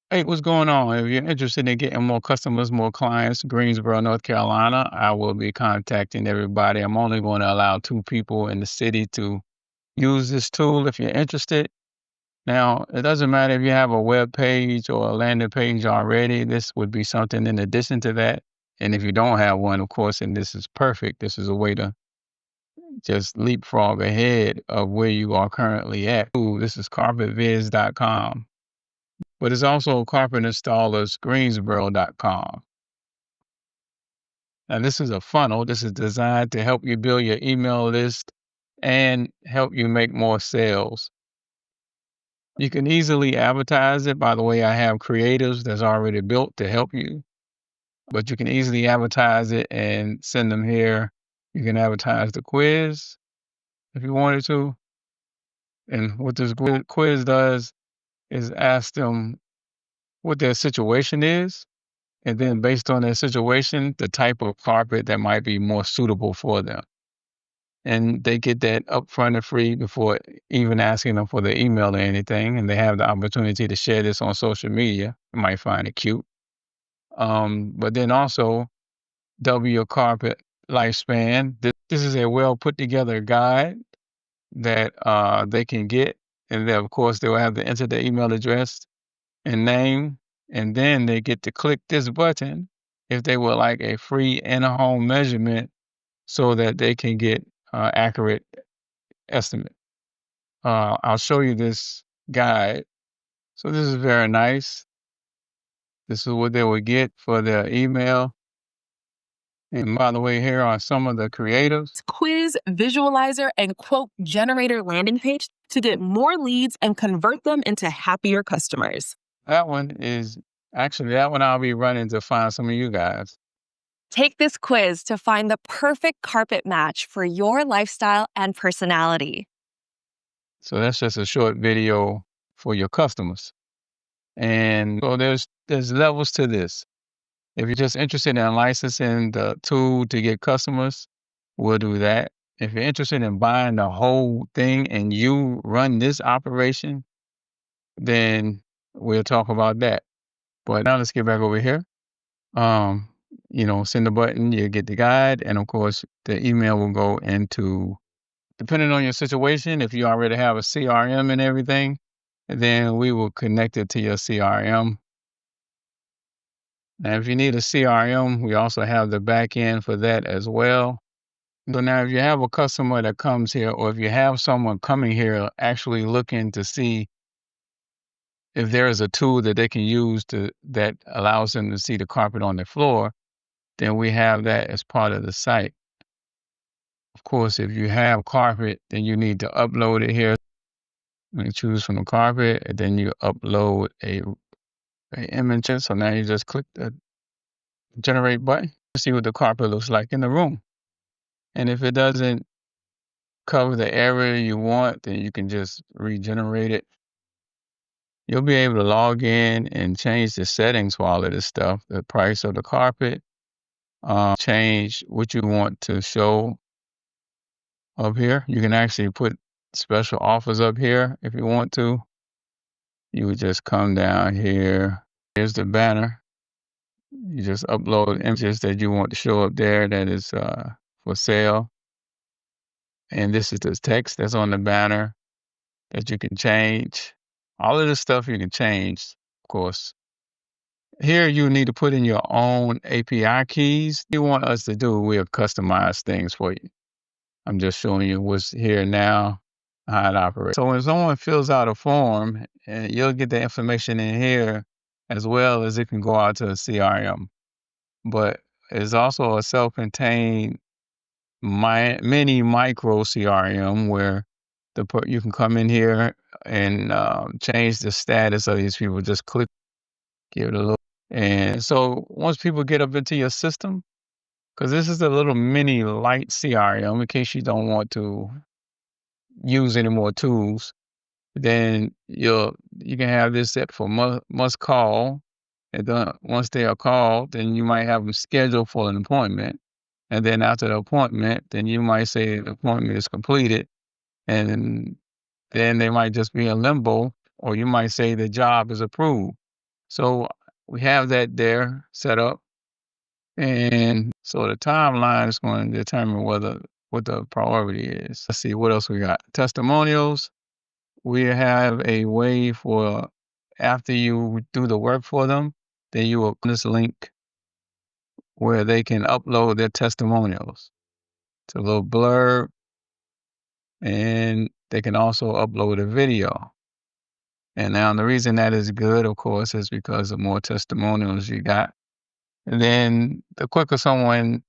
Hey, what's going on? If you're interested in getting more customers, more clients, Greensboro, North Carolina, I will be contacting everybody. I'm only going to allow 2 people in the city to use this tool if you're interested. Now, it doesn't matter if you have a web page or a landing page already. This would be something in addition to that. And if you don't have one, of course, and this is perfect, this is a way to just leapfrog ahead of where you are currently at. Ooh, this is carpetviz.com. But it's also carpetinstallersgreensboro.com. Now, this is a funnel. This is designed to help you build your email list and help you make more sales. You can easily advertise it. By the way, I have creatives that's already built to help you, but you can easily advertise it and send them here. You can advertise the quiz if you wanted to. And what this quiz does is ask them what their situation is. And then based on their situation, the type of carpet that might be more suitable for them. And they get that upfront and free before even asking them for their email or anything. And they have the opportunity to share this on social media. You might find it cute. But then also double your carpet lifespan. This is a well put together guide that they can get. And then, of course, they will have to enter their email address and name, and then they get to click this button if they would like a free in-home measurement so that they can get accurate estimate. I'll show you this guide. So this is very nice. This is what they would get for their email. And by the way, here are some of the creatives. Quiz, visualizer, and quote generator landing page to get more leads and convert them into happier customers. That one I'll be running to find some of you guys. Take this quiz to find the perfect carpet match for your lifestyle and personality. So that's just a short video for your customers. And so there's levels to this. If you're just interested in licensing the tool to get customers, we'll do that. If you're interested in buying the whole thing and you run this operation, then we'll talk about that. But now let's get back over here. Send the button, you get the guide, and of course the email will go into, depending on your situation, if you already have a CRM and everything, then we will connect it to your CRM. Now, if you need a CRM, we also have the back end for that as well. So now if you have a customer that comes here, or if you have someone coming here actually looking to see if there is a tool that they can use that allows them to see the carpet on their floor, then we have that as part of the site. Of course, if you have carpet, then you need to upload it here. You choose from the carpet, and then you upload a image. So now you just click the generate button to see what the carpet looks like in the room. And if it doesn't cover the area you want, then you can just regenerate it. You'll be able to log in and change the settings for all of this stuff, the price of the carpet, change what you want to show up here. You can actually put special offers up here if you want to. You would just come down here. Here's the banner. You just upload images that you want to show up there that is for sale. And this is the text that's on the banner that you can change. All of this stuff you can change, of course. Here you need to put in your own API keys. You want us to do, we'll customize things for you. I'm just showing you what's here now, how it operates. So when someone fills out a form, you'll get the information in here as well as it can go out to a CRM. But it's also a self-contained mini micro CRM where you can come in here and change the status of these people. Just click, give it a look. And so once people get up into your system, because this is a little mini light CRM in case you don't want to use any more tools, then you can have this set for must call. And then once they are called, then you might have them scheduled for an appointment. And then after the appointment, then you might say the appointment is completed. And then they might just be in limbo, or you might say the job is approved. So we have that there set up. And so the timeline is going to determine what the priority is. Let's see what else we got. Testimonials. We have a way for after you do the work for them, then you will this link where they can upload their testimonials. It's a little blurb, and they can also upload a video. And now the reason that is good, of course, is because the more testimonials you got, then the quicker someone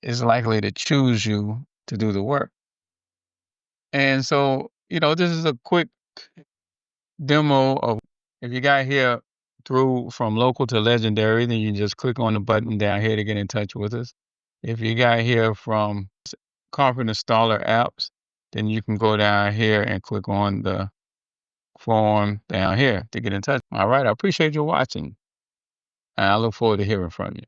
is likely to choose you to do the work. And so, this is a quick demo of if you got here through from local to legendary, then you just click on the button down here to get in touch with us. If you got here from carpet installer apps, then you can go down here and click on the form down here to get in touch. All right. I appreciate you watching, and I look forward to hearing from you.